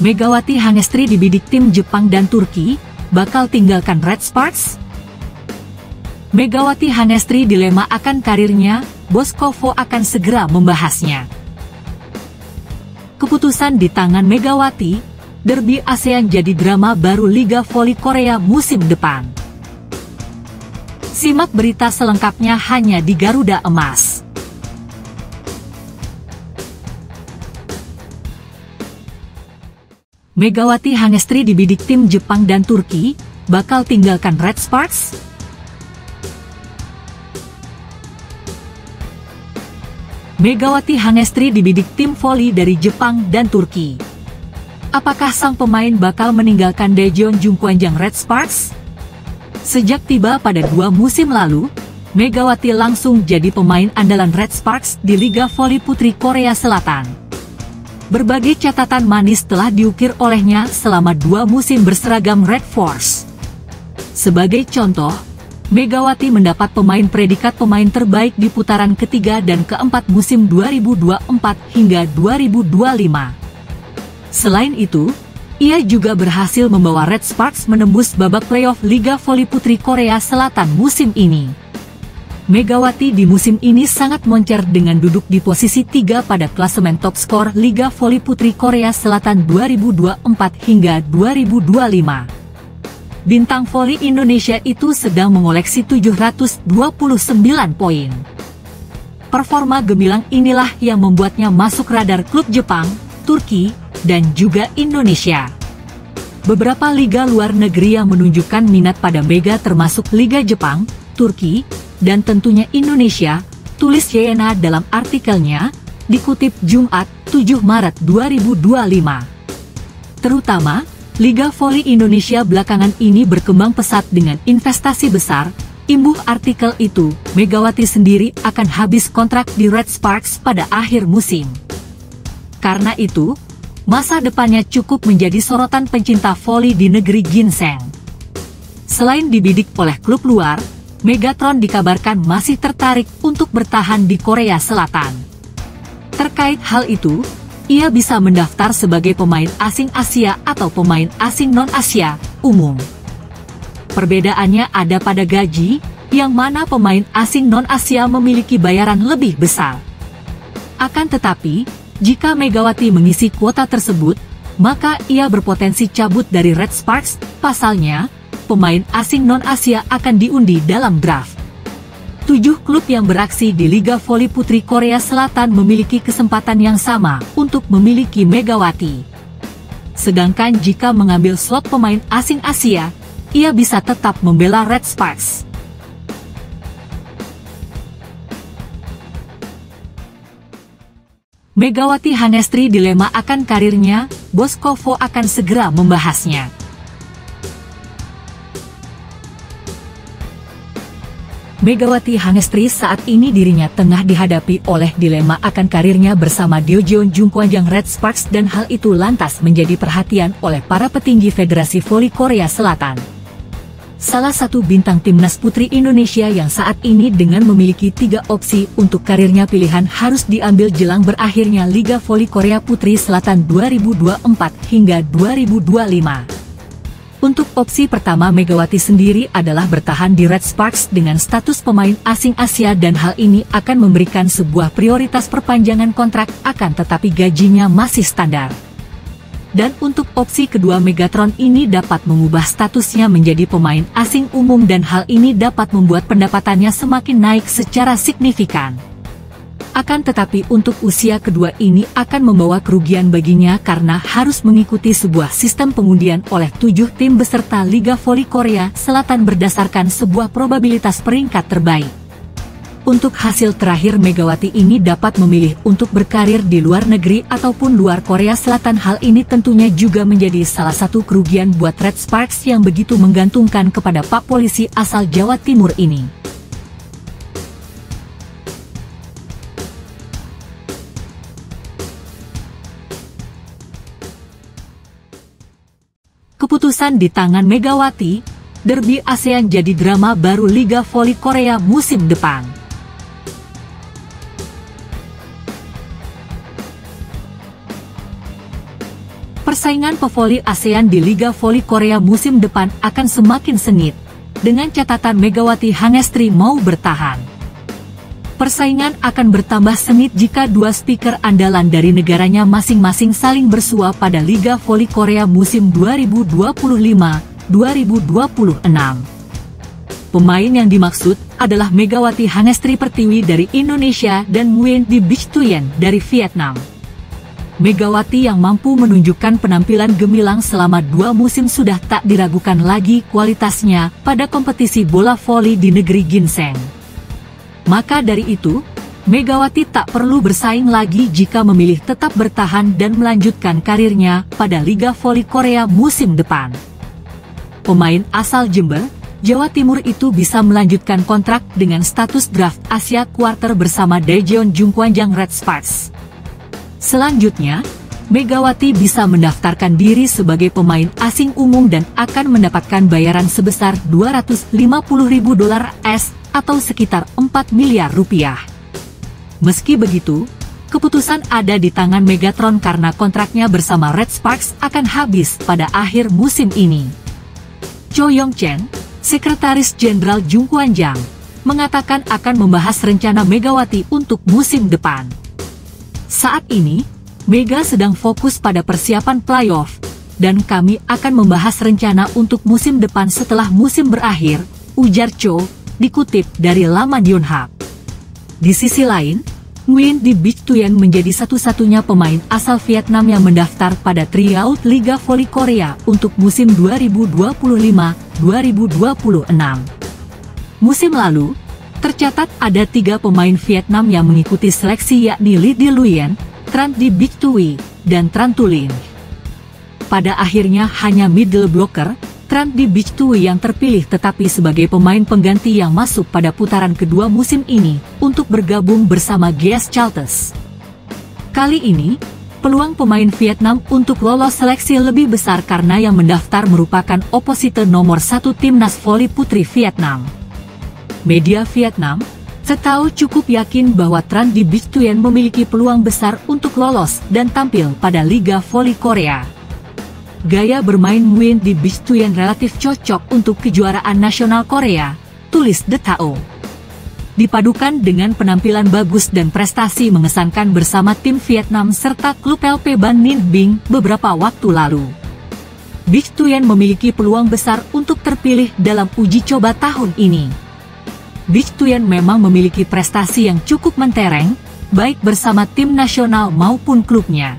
Megawati Hangestri dibidik tim Jepang dan Turki, bakal tinggalkan Red Sparks? Megawati Hangestri dilema akan karirnya, Boskovo akan segera membahasnya. Keputusan di tangan Megawati, derby ASEAN jadi drama baru Liga Voli Korea musim depan. Simak berita selengkapnya hanya di Garuda Emas. Megawati Hangestri dibidik tim Jepang dan Turki, bakal tinggalkan Red Sparks? Megawati Hangestri dibidik tim voli dari Jepang dan Turki. Apakah sang pemain bakal meninggalkan Daejeon Jungkwanjang Red Sparks? Sejak tiba pada 2 musim lalu, Megawati langsung jadi pemain andalan Red Sparks di Liga Voli Putri Korea Selatan. Berbagai catatan manis telah diukir olehnya selama 2 musim berseragam Red Force. Sebagai contoh, Megawati mendapat pemain predikat pemain terbaik di putaran ketiga dan keempat musim 2024 hingga 2025. Selain itu, ia juga berhasil membawa Red Sparks menembus babak playoff Liga Voli Putri Korea Selatan musim ini. Megawati di musim ini sangat moncer dengan duduk di posisi 3 pada klasemen top skor Liga Voli Putri Korea Selatan 2024 hingga 2025. Bintang voli Indonesia itu sedang mengoleksi 729 poin. Performa gemilang inilah yang membuatnya masuk radar klub Jepang, Turki, dan juga Indonesia. Beberapa liga luar negeri yang menunjukkan minat pada Mega termasuk Liga Jepang, Turki, dan tentunya Indonesia, tulis Yena dalam artikelnya, dikutip Jumat, 7 Maret 2025. Terutama, Liga Voli Indonesia belakangan ini berkembang pesat dengan investasi besar. Imbuh artikel itu, Megawati sendiri akan habis kontrak di Red Sparks pada akhir musim. Karena itu, masa depannya cukup menjadi sorotan pencinta voli di negeri ginseng. Selain dibidik oleh klub luar, Megatron dikabarkan masih tertarik untuk bertahan di Korea Selatan. Terkait hal itu, ia bisa mendaftar sebagai pemain asing Asia atau pemain asing non-Asia umum. Perbedaannya ada pada gaji, yang mana pemain asing non-Asia memiliki bayaran lebih besar. Akan tetapi, jika Megawati mengisi kuota tersebut, maka ia berpotensi cabut dari Red Sparks. Pasalnya, pemain asing non-Asia akan diundi dalam draft. 7 klub yang beraksi di Liga Voli Putri Korea Selatan memiliki kesempatan yang sama untuk memiliki Megawati. Sedangkan jika mengambil slot pemain asing Asia, ia bisa tetap membela Red Sparks. Megawati Hangestri dilema akan karirnya, Boskovo akan segera membahasnya. Megawati Hangestri saat ini dirinya tengah dihadapi oleh dilema akan karirnya bersama Daejeon Jungkwanjang Red Sparks dan hal itu lantas menjadi perhatian oleh para petinggi Federasi Voli Korea Selatan. Salah satu bintang timnas putri Indonesia yang saat ini dengan memiliki 3 opsi untuk karirnya pilihan harus diambil jelang berakhirnya Liga Voli Korea Putri Selatan 2024 hingga 2025. Untuk opsi pertama Megawati sendiri adalah bertahan di Red Sparks dengan status pemain asing Asia dan hal ini akan memberikan sebuah prioritas perpanjangan kontrak akan tetapi gajinya masih standar. Dan untuk opsi kedua Megatron ini dapat mengubah statusnya menjadi pemain asing umum dan hal ini dapat membuat pendapatannya semakin naik secara signifikan. Akan tetapi untuk usia kedua ini akan membawa kerugian baginya karena harus mengikuti sebuah sistem pengundian oleh 7 tim beserta Liga Voli Korea Selatan berdasarkan sebuah probabilitas peringkat terbaik. Untuk hasil terakhir Megawati ini dapat memilih untuk berkarir di luar negeri ataupun luar Korea Selatan. Hal ini tentunya juga menjadi salah satu kerugian buat Red Sparks yang begitu menggantungkan kepada Pak Polisi asal Jawa Timur ini. Keputusan di tangan Megawati, derby ASEAN jadi drama baru Liga Voli Korea musim depan. persaingan pevoli ASEAN di Liga Voli Korea musim depan akan semakin sengit, dengan catatan Megawati Hangestri mau bertahan. Persaingan akan bertambah sengit jika dua speaker andalan dari negaranya masing-masing saling bersua pada Liga Voli Korea musim 2025-2026. Pemain yang dimaksud adalah Megawati Hangestri Pertiwi dari Indonesia dan Nguyen Di Bich Thuyen dari Vietnam. Megawati yang mampu menunjukkan penampilan gemilang selama 2 musim sudah tak diragukan lagi kualitasnya pada kompetisi bola voli di negeri ginseng. Maka dari itu, Megawati tak perlu bersaing lagi jika memilih tetap bertahan dan melanjutkan karirnya pada Liga Voli Korea musim depan. Pemain asal Jember, Jawa Timur itu bisa melanjutkan kontrak dengan status draft Asia Quarter bersama Daejeon Jungkwanjang Red Sparks. Selanjutnya, Megawati bisa mendaftarkan diri sebagai pemain asing umum dan akan mendapatkan bayaran sebesar $250.000 atau sekitar 4 miliar rupiah. Meski begitu, keputusan ada di tangan Megatron karena kontraknya bersama Red Sparks akan habis pada akhir musim ini. Cho Yong Chen, Sekretaris Jenderal Jungkwanjang, mengatakan akan membahas rencana Megawati untuk musim depan. Saat ini, Mega sedang fokus pada persiapan playoff, dan kami akan membahas rencana untuk musim depan setelah musim berakhir, ujar Cho, dikutip dari laman Yonhap. Di sisi lain, Nguyen Di Bich Thuyen menjadi satu-satunya pemain asal Vietnam yang mendaftar pada tryout Liga Voli Korea untuk musim 2025-2026. Musim lalu, tercatat ada 3 pemain Vietnam yang mengikuti seleksi yakni Lee Di Luyen, Tran Di Bich Thuy, dan Tran Tu Linh. Pada akhirnya hanya middle blocker, Tran Di Bich Thuy yang terpilih tetapi sebagai pemain pengganti yang masuk pada putaran kedua musim ini untuk bergabung bersama GS Chalters. Kali ini, peluang pemain Vietnam untuk lolos seleksi lebih besar karena yang mendaftar merupakan oposite nomor 1 timnas voli putri Vietnam. Media Vietnam setahu cukup yakin bahwa Tran Di Bich Thuyen memiliki peluang besar untuk lolos dan tampil pada Liga Voli Korea. Gaya bermain Nguyen Di Bich Thuyen relatif cocok untuk kejuaraan nasional Korea, tulis The Tao. Dipadukan dengan penampilan bagus dan prestasi mengesankan bersama tim Vietnam serta klub LP Ban Ninh Binh beberapa waktu lalu, Bich Thuyen memiliki peluang besar untuk terpilih dalam uji coba tahun ini. Bich Thuyen memang memiliki prestasi yang cukup mentereng, baik bersama tim nasional maupun klubnya.